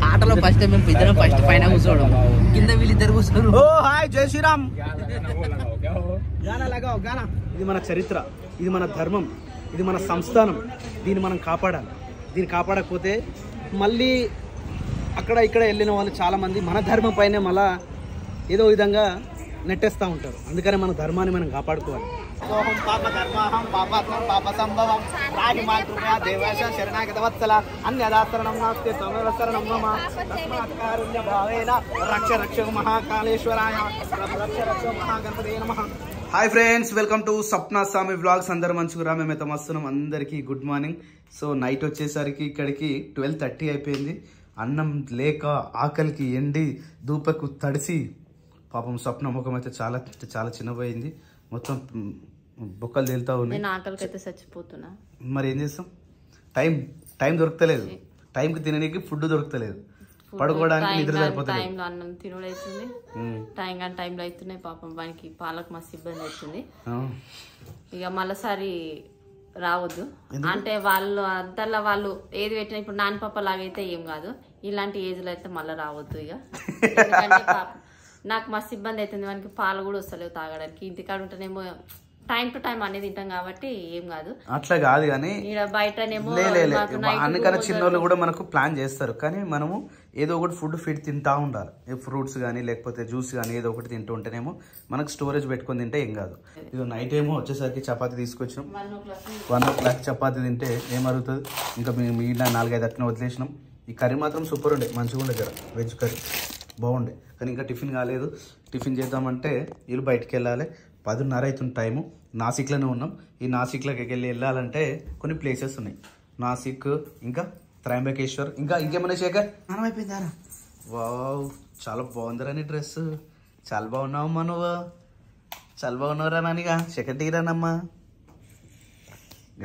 ఆటలో ఫస్ట్ మేము ఇద్దరం ఫస్ట్ పైన కూర్చోవడం, కింద వీళ్ళిద్దరు కూర్చోరు. ఓ హాయ్ జై శ్రీరామ్. గానా ఇది మన చరిత్ర, ఇది మన ధర్మం, ఇది మన సంస్థానం. దీన్ని మనం కాపాడాలి. దీన్ని కాపాడకపోతే మళ్ళీ అక్కడ ఇక్కడ వెళ్ళిన వాళ్ళు చాలామంది మన ధర్మం పైనే మళ్ళా ఏదో విధంగా నెట్టేస్తూ ఉంటారు. అందుకని మన ధర్మాన్ని మనం కాపాడుకోవాలి. పాప ధర్మహం పాపాత్మం పాప సంభవం రాజమాన్ కృపయా దేవేశ శరణాగత వత్సల అన్యదాతరణం నాస్తి త్వమేవ శరణం మమ తస్మాత్ కారుణ్య భావేన రక్ష రక్ష మహాకాళేశ్వరాయ రక్ష రక్ష మహాగణపతయే నమః. Hi friends, welcome to Sapna Swami vlogs. అందరు మంచిగా మేమైతే వస్తున్నాం. అందరికీ గుడ్ మార్నింగ్. సో నైట్ వచ్చేసరికి ఇక్కడికి 12:30 అయిపోయింది. అన్నం లేక ఆకలికి ఎండి దూపకు తడిసి పాపం స్వప్న ముఖం అయితే చాలా చాలా చిన్నపోయింది. మొత్తం బొక్కలు తేలుతా ఉన్నాయి. ఆకలికైతే చచ్చిపోతున్నా. మరి ఏం చేస్తాం? టైం దొరుకుతలేదు. టైంకి తినడానికి ఫుడ్ దొరుకుతలేదు, పడుకోవడానికి నిద్ర సరిపోతుంది. టైంలో అన్నం తినడం అవుతుంది, టైం కానీ టైంలో అవుతున్నాయి. పాపం వానికి పాలకు మస్తు ఇబ్బంది అవుతుంది. ఇక మళ్ళీసారి రావద్దు అంటే వాళ్ళు అంతలా వాళ్ళు ఏది పెట్టినా ఇప్పుడు నాన్న పాప లాగైతే ఏం కాదు, ఇలాంటి ఏజ్ లో అయితే మళ్ళీ రావద్దు. ఇక నాకు మస్తు ఇబ్బంది అవుతుంది. వానికి పాలు కూడా వస్తలేవు తాగడానికి. ఇంటికాడ ఉంటేనేమో టైం టు టైం అనేది తింటాం కాబట్టి ఏం కాదు. అట్లా కాదు కానీ బయటనేమో అన్నికన్నా చిన్నోళ్ళు కూడా మనకు ప్లాన్ చేస్తారు. కానీ మనము ఏదో ఒకటి ఫీడ్ తింటా ఉండాలి. ఫ్రూట్స్ కానీ లేకపోతే జ్యూస్ కానీ ఏదో ఒకటి తింటూ ఉంటేనేమో మనకు స్టోరేజ్ పెట్టుకొని తింటే ఏం కాదు. ఇక నైట్ ఏమో వచ్చేసరికి చపాతీ తీసుకొచ్చినాం. 1 o'clock చపాతీ తింటే ఏమరుగుతుంది? ఇంకా మిగిలిన 4-5 అట్లా వదిలేసినాం. ఈ కర్రీ మాత్రం సూపర్ ఉండే, మంచిగా ఉండే. జర వెజ్ కర్రీ బాగుండే. కానీ ఇంకా టిఫిన్ కాలేదు. టిఫిన్ చేద్దామంటే వీళ్ళు బయటికి వెళ్ళాలి. 10:30 అవుతుంది టైము. నాసిక్లోనే ఉన్నాం. ఈ నాసిక్లోకి వెళ్ళాలంటే కొన్ని ప్లేసెస్ ఉన్నాయి. నాసిక్, ఇంకా త్రయంబకేశ్వర్, ఇంకా ఇంకేమైనా శేఖర్ మనం అయిపోయిందారా. వావ్, చాలా బాగుందిరా నీ డ్రెస్. చాలా బాగున్నావమ్మా నువ్వు, చాలా బాగున్నావురా నానిగా. శేఖర్ టీరానమ్మా,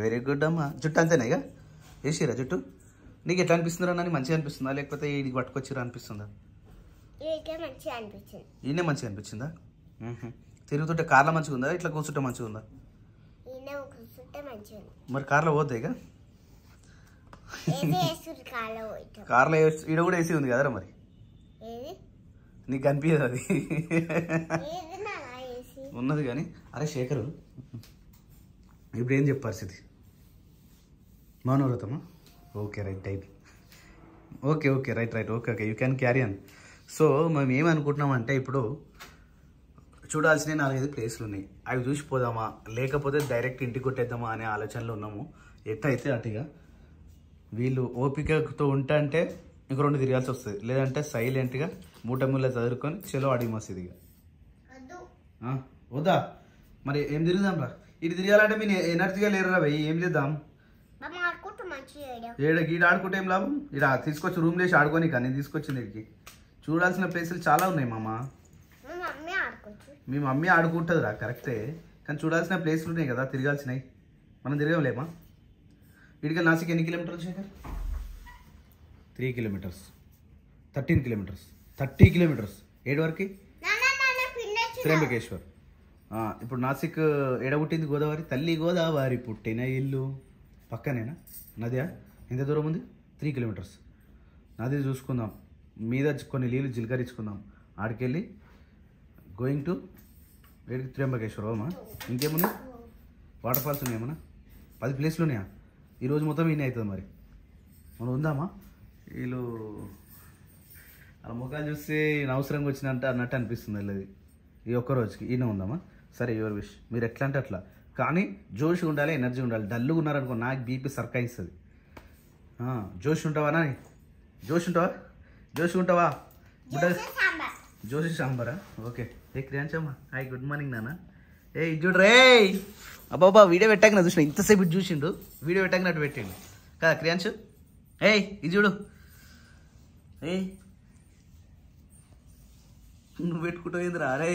వెరీ గుడ్ అమ్మా. జుట్టు అంతేనా ఇక వేసిరా జుట్టు? నీకు ఎట్లా అనిపిస్తుందిరా నాని? మంచిగా అనిపిస్తుందా లేకపోతే ఇది పట్టుకొచ్చిరా అనిపిస్తుందా? ఈయనే మంచిగా అనిపించిందా? తిరుగుతుంటే కార్లో మంచిగా ఉందా, ఇట్లా కూర్చుంటే మంచిగా ఉందా? మరి కార్లో పోద్దా ఇక? కార్లో ఈడ కూడా ఏసీ ఉంది కదరా, మరి నీకు కనిపించదు అది ఉన్నది. కానీ అరే శేఖరు, ఇప్పుడు ఏం చెప్పు పరిస్థితి? మౌనవ్రతమా? Okay right type. Okay right okay you can carry on. So మేము ఏమనుకుంటున్నామంటే ఇప్పుడు చూడాల్సిన 4-5 ప్లేసులు ఉన్నాయి. అవి చూసిపోదామా లేకపోతే డైరెక్ట్ ఇంటికి కొట్టేద్దామా అనే ఆలోచనలో ఉన్నాము. ఎట్లయితే అటుగా వీళ్ళు ఓపికతో ఉంటే అంటే ఇంక 2 తిరగాల్సి వస్తుంది. లేదంటే సైలెంట్గా మూటముళ్ళ చదువుకొని చలో అడిగి మసీదిగా వద్దా. మరి ఏం తిరుగుదాం రా? ఇటు తిరగాలంటే మీరు ఎనర్జీగా లేరురా భయ్. ఏం చేద్దాం? గీడ ఆడుకుంటే ఏం లాభం? ఇడ తీసుకొచ్చి రూమ్ లేసి ఆడుకొని కానీ తీసుకొచ్చింది ఇక్కడికి. చూడాల్సిన ప్లేసులు చాలా ఉన్నాయి మామ. మీ మమ్మీ ఆడుకుంటుంది రా, కరెక్టే. కానీ చూడాల్సిన ప్లేసులు ఉన్నాయి కదా, తిరగాల్సినవి. మనం తిరగలేమా? ఇటుగా నాసిక్ ఎన్ని కిలోమీటర్లు శేఖర్? 3 kilometers, 13 kilometers, 30 kilometers. ఏడు వరకు త్రయంబకేశ్వర్. ఇప్పుడు నాసిక్ ఎడబుట్టింది గోదావరి. తల్లి గోదావరి పుట్టిన ఇల్లు పక్కనేనా నదియా? ఎంత దూరం ఉంది? 3 kilometers. నది చూసుకుందాం, మీద కొన్ని నీళ్ళు జిలకరించుకుందాం. ఆడికెళ్ళి గోయింగ్ టు వేడికి త్రయంబకేశ్వర్. అమ్మా ఇంకేమున్నాయి? Water falls ఉన్నాయేమన్నా? 10 ప్లేస్లు ఉన్నాయా? ఈరోజు మొత్తం ఈయన అవుతుంది. మరి మనం ఉందామా? వీళ్ళు అలా ముఖాలు చూస్తే అవసరంగా వచ్చినంట అన్నట్టు అనిపిస్తుంది. వెళ్ళేది ఈ ఒక్కరోజుకి ఈయన ఉందామా? సరే, యువర్ విష్. మీరు ఎట్లా అంటే అట్లా. కానీ జోష్ ఉండాలి, ఎనర్జీ ఉండాలి. డల్లుగా ఉన్నారనుకో నాకు బీపీ సర్కాయిస్తుంది. జోష్ ఉంటావా నాని? జోష్ ఉంటావా బుడ్డ? జోషి సాంబారా? ఓకే. ఏ క్రియాంశమ్మా హాయ్, గుడ్ మార్నింగ్ నాన్న. ఏ ఇది చూడు రే. అబ్బాబా వీడియో పెట్టాక చూసిన ఇంతసేపు ఇటు చూసిండు. వీడియో పెట్టాకనట్టు పెట్టిండు కదా క్రియాంశ్. ఏయ్ ఇది చూడు. నువ్వు పెట్టుకుంటావు ఏందిరా? అరే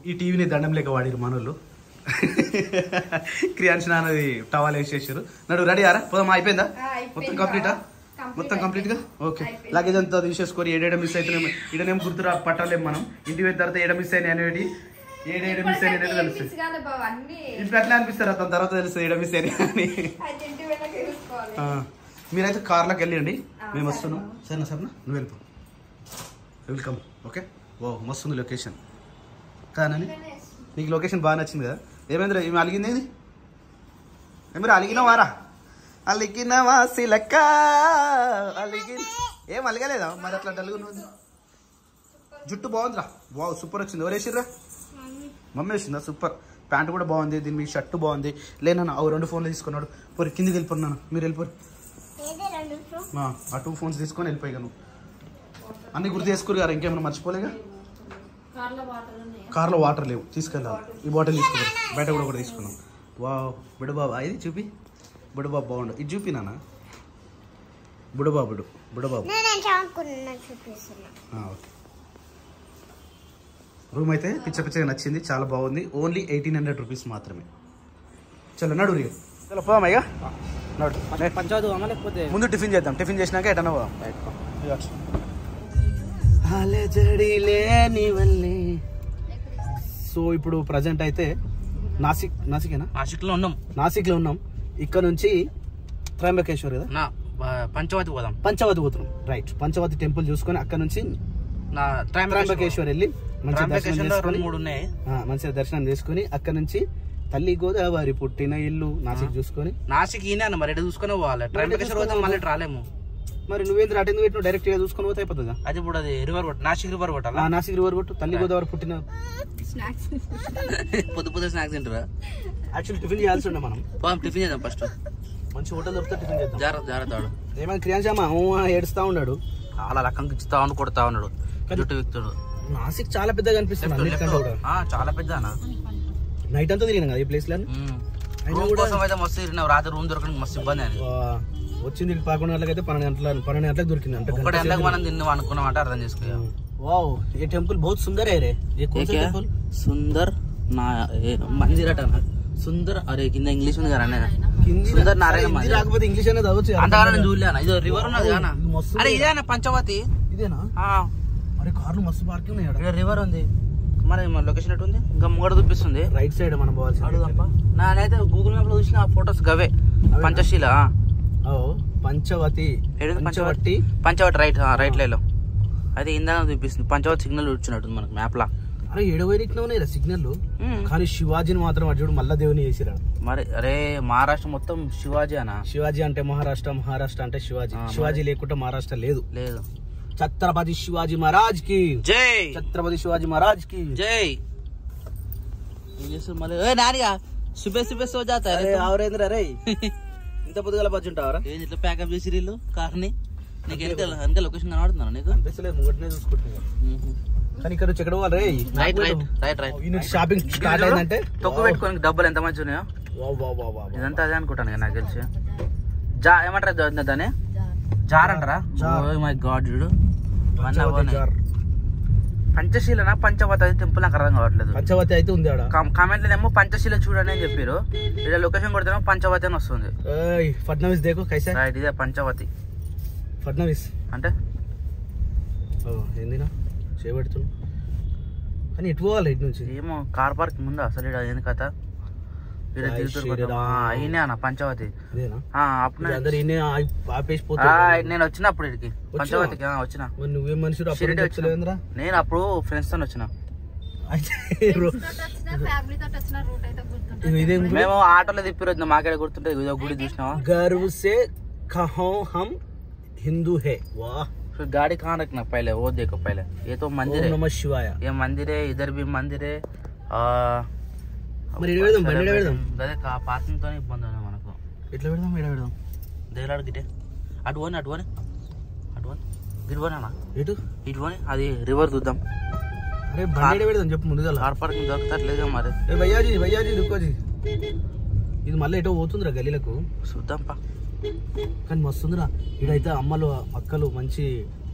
ఈ టీవీని దండం లేక వాడిరు మనోళ్ళు. క్రియాంశ్ నాన్నది టవాల్ వేసేసారు. నడు రెడీ ఆరా పోదామా? అయిపోయిందా మొత్తం కంప్లీటా? మొత్తం కంప్లీట్గా ఓకే. లగేజ్ అంతా తీసేసుకొని ఏడేడ మిస్ అవుతున్నాం. ఇడనేమో గుర్తురా పట్టాలేము మనం. ఇంటికి పోయిన తర్వాత ఏడ మిస్ అయినాయి అనేవి ఏడ మిస్ అయినట్టు తెలుస్తుంది. ఇప్పుడు అట్లా అనిపిస్తారు అతని తర్వాత తెలుస్తుంది ఏడ మిస్ అని. మీరైతే కార్లోకి వెళ్ళండి, మేము వస్తున్నాం. సరేనా సరేనా, నువ్వు వెళ్ళిపో. వెల్కమ్. ఓకే. ఓ మస్తు ఉంది లొకేషన్ కానని. నీకు లొకేషన్ బాగా నచ్చింది కదా. ఏమైందిరా ఏమి అలిగింది? ఏది ఏమి అలిగినావారా? అలిగినవా సిలక్క అలిగి ఏం అలగలేదా మరి అట్లా డల్గున్నది? జుట్టు బాగుందిరా. వావ్ సూపర్ వచ్చింది. ఎవరు వేసిర్రా? మమ్మీ వేసిందా? సూపర్. ప్యాంట్ కూడా బాగుంది, దీని మీ షర్ట్ బాగుంది. లేనా అవి 2 ఫోన్లు తీసుకున్నాడు. పోరు కిందికి వెళ్ళిపోన్నాను, మీరు వెళ్ళిపోరు. ఆ 2 ఫోన్స్ తీసుకొని వెళ్ళిపోయాను. అన్ని గుర్తు చేసుకురు కదా, ఇంకేమైనా మర్చిపోలేగా? కార్లో వాటర్ లేవు, తీసుకెళ్ళాలి. ఈ బాటిల్ తీసుకున్నాం, బయట కూడా తీసుకున్నాం. వావ్ బుడబాబు ఇది చూపి. బుడబాబు బాగుండు. ఇది చూపినానా? బుడబాబుడు బుడబాబు. ఓకే. రూమ్ అయితే పిచ్చగా నచ్చింది, చాలా బాగుంది. ఓన్లీ 1800 రూపీస్ మాత్రమే. చలో నడు రీ. చలో పోదామయ్యా, నడు. పంచాయతీ లేకపోతే ముందు టిఫిన్ చేద్దాం, టిఫిన్ చేసినాక ఎటన్నా పోదాం. సో ఇప్పుడు ప్రజెంట్ అయితే నాసిక్లో ఉన్నాం. ఇక్కడ నుంచి త్రయంబకేశ్వర్ కదా, పంచవతి పోతున్నాం. రైట్, పంచవతి టెంపుల్ చూసుకొని అక్కడ నుంచి త్రయంబకేశ్వర్ వెళ్ళి మంచిగా దర్శనం చేసుకుని అక్కడ నుంచి తల్లి గోదావరి పుట్టిన ఇల్లు నాసిక్ చూసుకొని మరి చూసుకుని పోవాలి. మళ్ళీ రాలేము. మరి నువ్వేంద్ర అటెండ్ పెట్టిన డైరెక్ట్ గా చూసుకొని పోతే అయిపోతుందా? అది ఇప్పుడు అది రివర్ కొట్టు, నాసిక్ రివర్ కొట్టాలా? నాసిక్ రివర్ కొట్టు. తల్లి గోదావరి పుట్టిన పొద్దు స్నాక్స్ తింటారా? యాక్చువల్లీ టిఫిన్ చేయాల్సి ఉండే మనం. టిఫిన్ చేద్దాం ఫస్ట్. మంచి హోటల్ దొరికితే టిఫిన్ చేద్దాం. జాగ్రత్త. ఏమైనా క్రియాంశమా ఏడుస్తా ఉన్నాడు, అలా రకంగా ఇచ్చుతా ఉండి కొడతా ఉన్నాడు, జుట్టు విక్తాడు. నాసిక్ చాలా పెద్దగా అనిపిస్తుంది, చాలా పెద్ద. నైట్ అంతా తిరిగినా కదా ఈ ప్లేస్ లో. కోసం అయితే మస్తు తిరిగినావు, రాత్రి రూమ్ దొరకడానికి మస్తు ఇబ్బంది అని. వచ్చింది 11 గంటలకు అయితే 12 గంటలకు దొరికింది. అంటే 1 గంటలకు మనం తిన్నాం అనుకున్నాం అంటే అర్థం చేసుకో. వావ్ ये टेंपल बहुत सुंदर है रे. ये कौन सा टेंपल? सुंदर ना मंदिर అట. సుందర్ అరే కింద ఇంగ్లీష్ ఉంది కదా సుందర్ నారాయణ మందిర్. రాకపోతే ఇంగ్లీష్ అనేది అవచ్చు. అంతగా నేను చూడలేనా. ఇది రివర్ ఉన్నది కదా. అరే ఇదేనా పంచవతి? ఇదేనా? అరే కార్లు మస్తు పార్కింగ్ ఉన్నాయి ఇక్కడ. రివర్ ఉంది. మరి లొకేషన్ ఎటు ఉంది? ఇంకా ముంగడ చూపిస్తుంది. రైట్ సైడ్ మనం పోవాల్సి. అడుగుదాంపా. నానైతే గూగుల్ మ్యాప్ లో చూసిన ఫొటోస్ గవే. పంచశీల పంచవటి రైట్ లైలో అయితే ఇందాక చూపిస్తుంది. పంచవటి సిగ్నల్ చూపించినట్టు మనకు మ్యాప్ లా. అరే ఏడవైనా సిగ్నల్, కానీ శివాజీని మాత్రం అర్జుడు మళ్ళా దేవుని చేసిరాడు. మరి అరే మహారాష్ట్ర మొత్తం శివాజీ అనా? శివాజీ అంటే మహారాష్ట్ర, మహారాష్ట్ర అంటే శివాజీ. శివాజీ లేకుంటే మహారాష్ట్ర లేదు. ఛత్రపతి శివాజీ మహారాజ్ కి జై. ఛత్రపతి శివాజీ మహారాజ్ కి జై. నానిగా సుబే సో జాతా అవరేంద్ర రే ఇంత పొద్దుగల పచ్చుంటావరా? ఏంది ఇట్లా ప్యాకప్ చేసి వీళ్ళు కార్ని? నీకు వెనక లొకేషన్ కనబడుతున్నా నీకు? అనిపిస్తలేదు, ముంగటనే చూసుకుంటున్నా. కానీ ఇక్కడ నుంచి ఎక్కడ పోవాలి? రైట్. షాపింగ్ స్టార్ట్ అయిందంటే తొక్కు పెట్టుకోనికి డబ్బులు ఎంత మంచి ఉన్నాయో. ఇదంతా అదే అనుకుంటాను నాకు తెలిసి. ఏమంటారా దాన్ని? జార్ అంటారా? మై గాడ్ చూడు. పంచశీలనా పంచవతి అయితే టెంపుల్ నాకు అర్థం కావట్లేదు. పంచవతి అయితే ఉంది. కామెంట్ ఏమో పంచశీల చూడని అని చెప్పారు. ఇక్కడ లొకేషన్ కొడితేమో పంచవతి అని వస్తుంది. ఫడ్నవీస్ దేకో కైసా. రైట్, ఇదే పంచవతి. ఫడ్నవీస్ అంటే ఏందినా చేపెడుతున్నా. కానీ ఎటు పోవాలి ఇటు నుంచి? ఏమో కార్ పార్కింగ్ ఉందా అసలు? ఇక్కడ ఏంది కథ? అయినా అన్న పంచవతి. నేను వచ్చినప్పుడు ఇక్కడికి పంచవతికి వచ్చిన. నువ్వేం మనిషి? నేను అప్పుడు ఫ్రెండ్స్ తో వచ్చిన. మేము ఆటోలో తిప్పిరు. మాకేడ గుర్తుంటే గుడి చూసినావా? గర్వ్ సే కహో హమ్ హిందూ హే. वाह गाड़ी कहाँ रखना पहले वो देखो. पहले ये तो मंदिर है. नमः शिवाय. ये मंदिर है, इधर भी मंदिर है. మరి ఎడ పెడదాం? అదే పార్కింగ్ తోనే ఇబ్బంది ఉంది మనకు. ఎట్లా పెడదాం? ఎడ పెడదాం? దేలాడు గిటే అటువని గిరివనా ఎటు ఇటువని అది రివర్ చూద్దాం. అరే బండి పెడదాం చెప్పు ముందుగా. కార్ పార్కింగ్ దొరుకుతట్లేదు మరి. భయ్యాజీ రుకోజీ, ఇది మళ్ళీ ఎటో పోతుందిరా గలీలకు. చూద్దాం పా. కానీ మస్తుందిరా. ఇడైతే అమ్మలు అక్కలు మంచి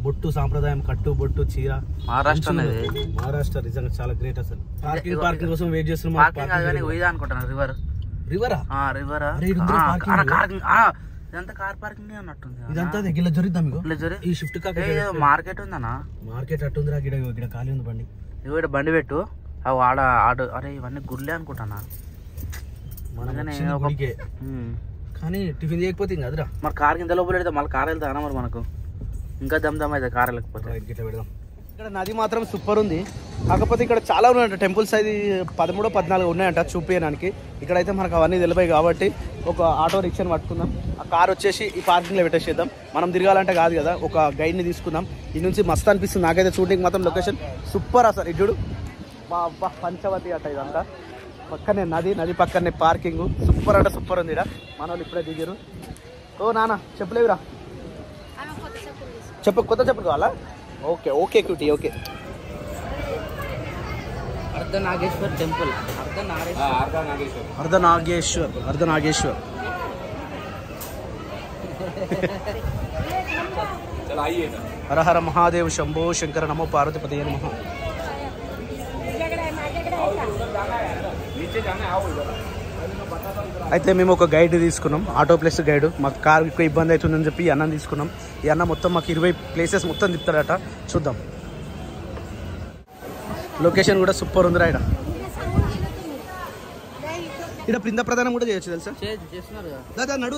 బొట్టు సాంప్రదాయం, కట్టు బొట్టు చీర. మహారాష్ట్ర నిజంగా చాలా గ్రేట్ అసలు. పార్కింగ్ కోసం వెయిట్ చేస్తున్నాం. అనుకుంటున్నా రివరా? రివరా ఇదంతా కార్ పార్కింగ్ అన్నట్టుంది. ఇదంతా గిల్ల జరుగుతాం. ఈ షిఫ్ట్ మార్కెట్ ఉందన్నా? మార్కెట్ అట్టుందిరా. గిడ ఖాళీ ఉంది బండి. ఇక్కడ బండి పెట్టు, ఆడ ఆడు అరే ఇవన్నీ గుర్లే అనుకుంటానా కానీ టిఫిన్ చేయకపోతే ఇంకా అదిరా మరి కార్ కింద లోపల పెడితే మళ్ళీ కార్ వెళ్తా మరి మనకు ఇంకా దమ్ అయితే కార్ వెళ్ళకపోతే ఇట్లా పెడదాం. ఇక్కడ నది మాత్రం సూపర్ ఉంది. కాకపోతే ఇక్కడ చాలా ఉన్నాయంట టెంపుల్స్. అది 13, 14 ఉన్నాయంట చూపించడానికి. ఇక్కడైతే మనకు అవన్నీ తెలిపాయి కాబట్టి ఒక ఆటో రిక్షాని పట్టుకుందాం. ఆ కార్ వచ్చేసి ఈ పార్కింగ్లో పెట్టేసేద్దాం. మనం తిరగాలంటే కాదు కదా, ఒక గైడ్ని తీసుకుందాం. ఈ నుంచి మస్తు అనిపిస్తుంది నాకైతే. చూడడానికి మాత్రం లొకేషన్ సూపర్ అసలు. ఇటు బా పంచవతి అట ఇదంతా. పక్కనే నది పక్కనే పార్కింగ్. సూపర్ అంటే సూపర్ ఉంది. ఇక్కడ మన వాళ్ళు ఇప్పుడే దిగారు. ఓ నాన్న చెప్పలేవురా, కొత్త చెప్పులు కావాలా? Okay cutie okay. Ardhanageshwar temple. Ardhanageshwar Hara Hara Mahadev Shambho Shankara నమో పార్వతీపతయే నమః. అయితే మేము ఒక గైడ్ తీసుకున్నాం, ఆటో ప్లస్ గైడ్. మాకు కారు ఎక్కువ ఇబ్బంది అవుతుందని చెప్పి ఈ అన్నం తీసుకున్నాం. ఈ అన్న మొత్తం మాకు 20 ప్లేసెస్ మొత్తం తిప్పుతాడట. చూద్దాం. లొకేషన్ కూడా సూపర్ ఉందిరా. ఇక్కడ బృంద ప్రధానం కూడా చేయొచ్చు తెలుసా? చేస్తున్నారు కదా. నడు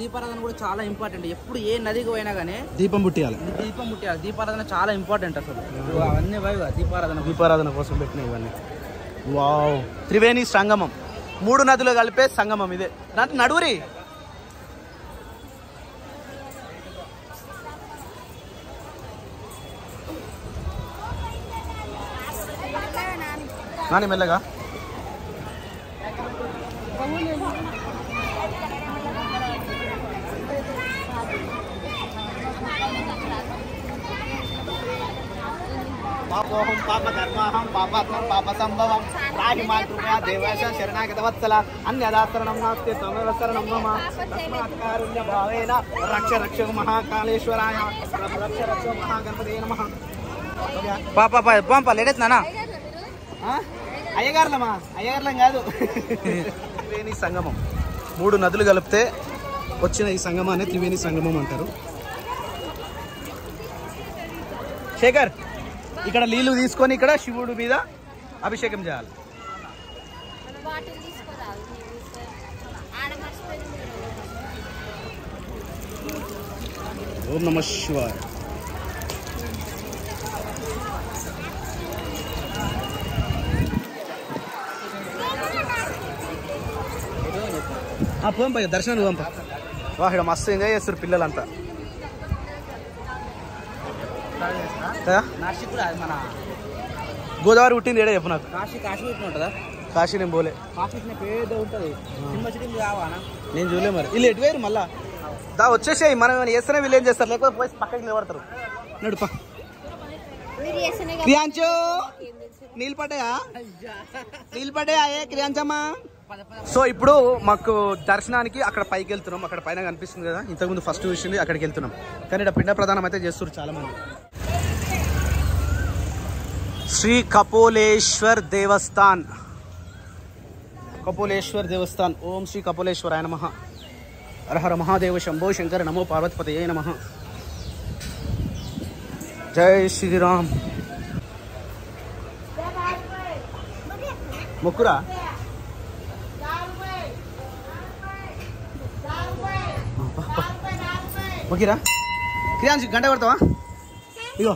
దీపారాధన కూడా చాలా ఇంపార్టెంట్. ఎప్పుడు ఏ నదికి పోయినా కానీ దీపం ముట్టియాలి. దీపారాధన చాలా ఇంపార్టెంట్ అసలు. అవన్నీ దీపారాధన కోసం పెట్టిన ఇవన్నీ. వావ్, త్రివేణి సంగమం. 3 నదులు కలిపే సంగమం ఇదే. నడువురి. నాని మెల్లగా. పాపోహం పాప ధర్మాహం పాపాత్మం పాప సంభవం రాహిమాన్ కృపయా దేవేశ శరణాగత వత్సల అన్యదాసరణం నాస్తి త్వమేవ శరణం మమ తస్మాత్ కారుణ్య భావేన రక్ష మహాకాళేశ్వరాయ రక్ష మహాగణపతయే నమః. పాప లేడేది నాన్న. అయ్యగారులం కాదు. త్రివేణి సంగమం. 3 నదులు కలిపితే వచ్చిన ఈ సంగమాన్ని త్రివేణి సంగమం అంటారు. శేఖర్, ఇక్కడ నీళ్లు తీసుకొని ఇక్కడ శివుడి మీద అభిషేకం చేయాలి. ఓం నమః శివాయ. పోంప దర్శనం పంప. వా, ఇక్కడ మస్తు ఎంజాయ్ చేస్తారు పిల్లలంతా. మన గోదావరి పుట్టింది ఏడే చెప్పు నాకు. కాశీ పుట్టిన ఉంటుందా? కాశీ నేను పోలే. కాశీ పెద్ద ఉంటుంది. నేను చూడలే. మరి వీళ్ళు ఎటు వేరు మళ్ళా వచ్చేసాయి. మనం ఏమైనా చేస్తేనే వీళ్ళు ఏం చేస్తారు, లేకపోతే పోయి పక్కకి నిలబడతారు. నడుపా క్రియాంచు. నీళ్ళు పడ్డాయా క్రియాంచమ్మా? సో ఇప్పుడు మాకు దర్శనానికి అక్కడ పైకి వెళ్తున్నాం. అక్కడ పైన కనిపిస్తుంది కదా, ఇంతకుముందు ఫస్ట్ చూసింది, అక్కడికి వెళ్తున్నాం. కానీ ఇక్కడ పిండ ప్రదానం అయితే చేస్తారు చాలా మంది. శ్రీ కపోలేశ్వర్ దేవస్థాన్. ఓం శ్రీ కపోలేశ్వరాయ నమః. హర హర మహాదేవ శంభో శంకర నమో పార్వతీపతయే నమః. జై శ్రీరామ్. మొక్కురా మొక్కిరా. క్రియాంశి గంట కొడతావా? ఇగో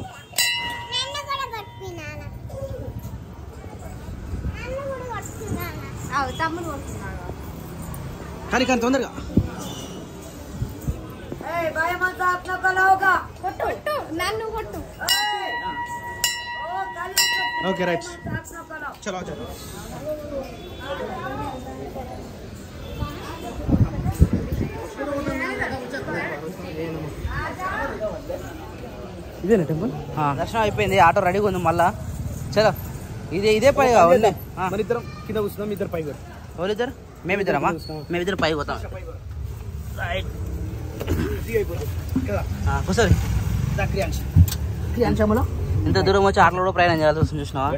కానీ తొందరగా. Okay right. చలో ఇదేనా టెంపుల్? దర్శనం అయిపోయింది. ఆటో రెడీగా ఉంది మళ్ళా. చలో ఇదే పై. మన ఇద్దరం కింద కూర్చున్నాం, ఇద్దరు పై. ఎవరిద్దరు? మేమిద్దరమ్మా. మేమిద్దరు పైకి పోతాం. కూర్చోండి. ఇంత దూరం వచ్చి ఆటలో కూడా ప్రయాణం చేయాల్సి వస్తుంది. చూసినావా?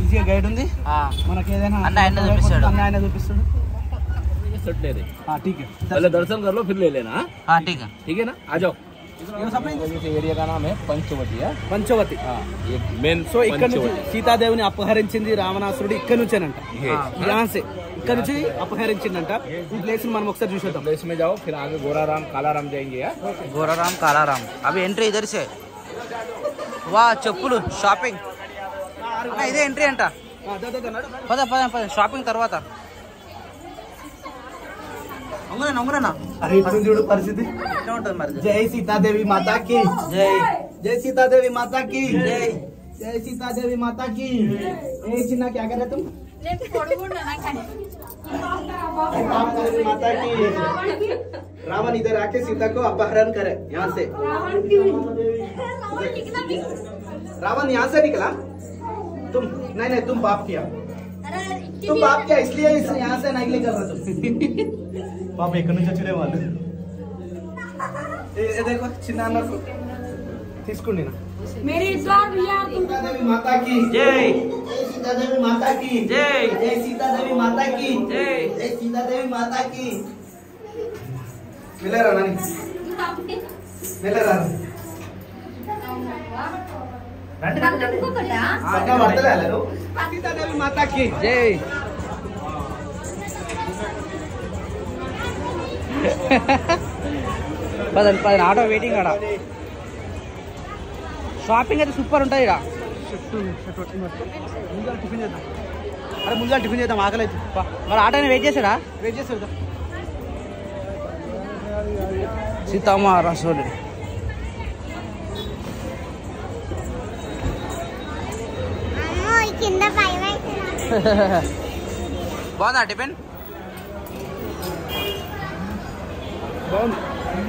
ఈజీగా గైడ్ ఉంది మనకి. ఏదైనా ఆయన చూపిస్తాడు. ठीक है, पहले दर्शन कर लो फिर ले लेना. ठीक है ठीक है ना? आ जाओ. एरिया का नाम है पंचवटी है పంచవతి. ये मेन సో ఇక్కడ నుంచి సీతాదేవిని అపహరించింది రావణాసురుడు ఇక్కడ నుంచేనంట. ఇక్కడ నుంచి అపహరించిందంట. ఈ ప్లేస్ మనం ఒకసారి చూసేద్దాం. प्लेस में जाओ फिर आगे गोराराम कालाराम जाएंगे यार. గోరారాం కాలారాం అవి ఎంట్రీ ఇదరిసే. వా చెప్పులు షాపింగ్ ఇదే ఎంట్రీ అంట. పద పద పద షాపింగ్ తర్వాత. అరే ఇప్పుడు చూడు పరిస్థితి ఎట్లా ఉంటుంది మరి. జై సీతాదేవి మాతాకి జై జై సీతాదేవి మాతాకి జై జై సీతాదేవి మాతాకి. ఏ చిన్న क्या कर रहे तुम? सीतादेवी माता की. रावण इधर आके सीता को अपहरण करे यहाँ से. रावण यहाँ से निकला. तुम नहीं तुम पाप किया. तुम पाप किया इसलिए यहाँ से नहीं निकल रहा तुम. पाप एक चले वाले. देखो చిన్న అన్నకు తీసుకోండి నా. मेरे द्वार भैया सीतादेवी माता की జై सीतादेवी माता की जय जय सीतादेवी माता की जय जय सीतादेवी माता की. मिलेरा नानी मिलेरा అక్క పడతలే అలా సీతాదేవి మాతా की జై. పదండి పదండి ఆటో వెయిటింగ్ ఆడ. షాపింగ్ అయితే సూపర్ ఉంటుంది ఇక్కడ. అరే ముందుగా టిఫిన్ చేద్దాం ఆకలి అయితే. మరి ఆటోని వెయిట్ చేశాడా? వెయిట్ చేస్తాడు. సీతామహారాజు బాగుందా టిఫిన్?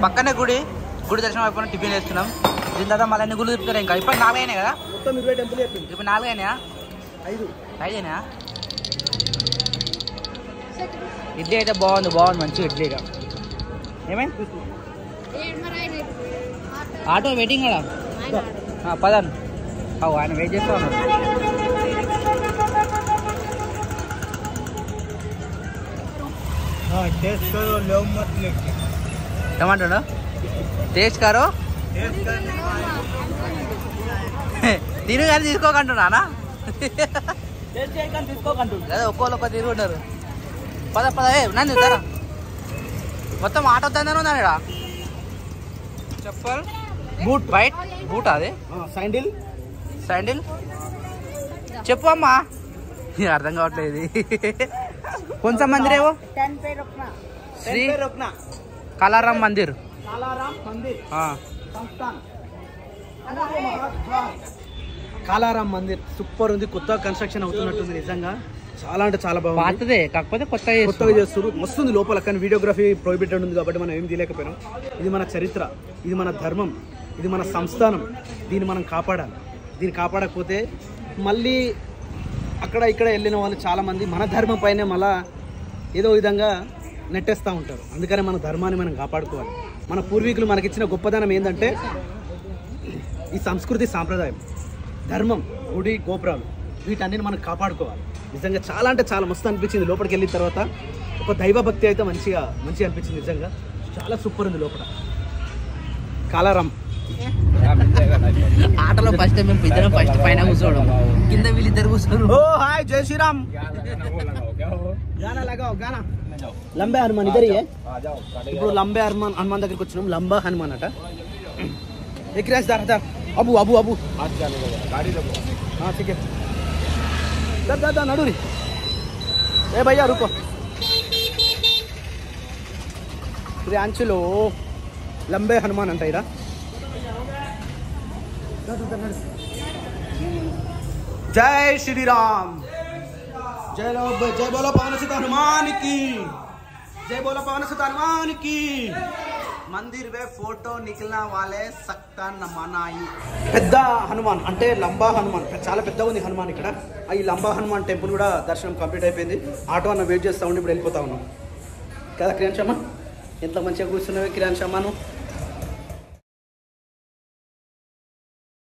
పక్కనే గుడి దర్శనం అయిపోయిన టిఫిన్ వేస్తున్నాం. దీని తర్వాత మళ్ళీ అన్ని గుళ్ళు తిప్పుతారు. ఇంకా ఇప్పుడు 4 అయినాయి కదా. మొత్తం 20 టెంపుల్ చెప్పింది. ఇప్పుడు 4 అయినాయా? 5 అయినాయా? ఇడ్లీ అయితే బాగుంది మంచి ఇడ్లీ. ఇక ఏమైంది? ఆటో వెయిటింగ్ కదా. పదాను ఆయన వెయిట్ చేస్తా ఉన్నాడు. ఏమంటాడు? టేస్ట్ కారు తిరుగు కానీ తీసుకోకంటున్నానా? లేదా ఒక్కోళ్ళు ఒక్క తిరుగు ఉంటారు. పద నన్ను చూస్తారా మొత్తం ఆటో తందనే ఉందా ఇక్కడ. చెప్పల్ బూట్ వైట్ బూట్ అది శాండిల్ చెప్పు అమ్మా. అర్థం కావట్లేదు. కొంచెం మందిర్ ఏవో శ్రీ కాలారాం మందిర్. కాలారాం మందిర్ సూపర్ ఉంది. కొత్త కన్స్ట్రక్షన్ అవుతున్నట్టుంది. నిజంగా చాలా అంటే చాలా బాగుంది. పాతదే కాకపోతే కొత్తగా చేస్తారు. మస్తుంది లోపల. కానీ వీడియోగ్రఫీ ప్రొహిబిటెడ్ ఉంది కాబట్టి మనం ఏం తీయలేకపోయినాం. ఇది మన చరిత్ర, ఇది మన ధర్మం, ఇది మన సంస్థానం. దీన్ని మనం కాపాడాలి. దీన్ని కాపాడకపోతే మళ్ళీ అక్కడ ఇక్కడ వెళ్ళిన వాళ్ళు చాలామంది మన ధర్మం పైనే మళ్ళా ఏదో విధంగా నెట్టేస్తూ ఉంటారు. అందుకనే మన ధర్మాన్ని మనం కాపాడుకోవాలి. మన పూర్వీకులు మనకిచ్చిన గొప్పదనం ఏంటంటే ఈ సంస్కృతి, సాంప్రదాయం, ధర్మం, గుడి, గోపురాలు వీటన్నిటిని మనం కాపాడుకోవాలి. నిజంగా చాలా అంటే చాలా మస్తు అనిపించింది. లోపలికి వెళ్ళిన తర్వాత ఒక దైవభక్తి అయితే మంచిగా అనిపించింది. నిజంగా చాలా సూపర్ ఉంది లోపల. కాలారాం ఆటలో ఫస్ట్ మేము ఇద్దరం ఫస్ట్ పైన కూర్చోవడం, కింద వీళ్ళిద్దరు కూర్చోరు. ఓ హాయ్ జై శ్రీరామ్. గానా లగాओ గానా. లంబే హనుమాన్ ఇద్దరు. ఇప్పుడు లంబే హనుమాన్ దగ్గరికి వచ్చినాం. లంబా హనుమాన్ అట. ఎక్కిరాజ్ దారా అబు అబు అబు ठीक है दादा नडू री. ए भैया रुको. ప్రియాంచులో లంబే హనుమాన్ అంట ఇరా. జై శ్రీరామ్. జై బోలో పవన్ సుత హనుమాన్ కి. జై బోలో పవన్ సుత హనుమాన్ కి. మందిర్ వే ఫోటో నిఖిల్నా వాలే సక్తా నమనాయి. పెద్ద హనుమాన్ అంటే లంబా హనుమాన్. చాలా పెద్దగా ఉంది హనుమాన్ ఇక్కడ. ఈ లంబా హనుమాన్ టెంపుల్ కూడా దర్శనం కంప్లీట్ అయిపోయింది. ఆటో అన్న వెయిట్ చేస్తూ ఉండి ఇప్పుడు వెళ్ళిపోతా ఉన్నాం కదా. కిరణ్ శర్మ ఎంత మంచిగా కూర్చున్నావే కిరణ్ శర్మను.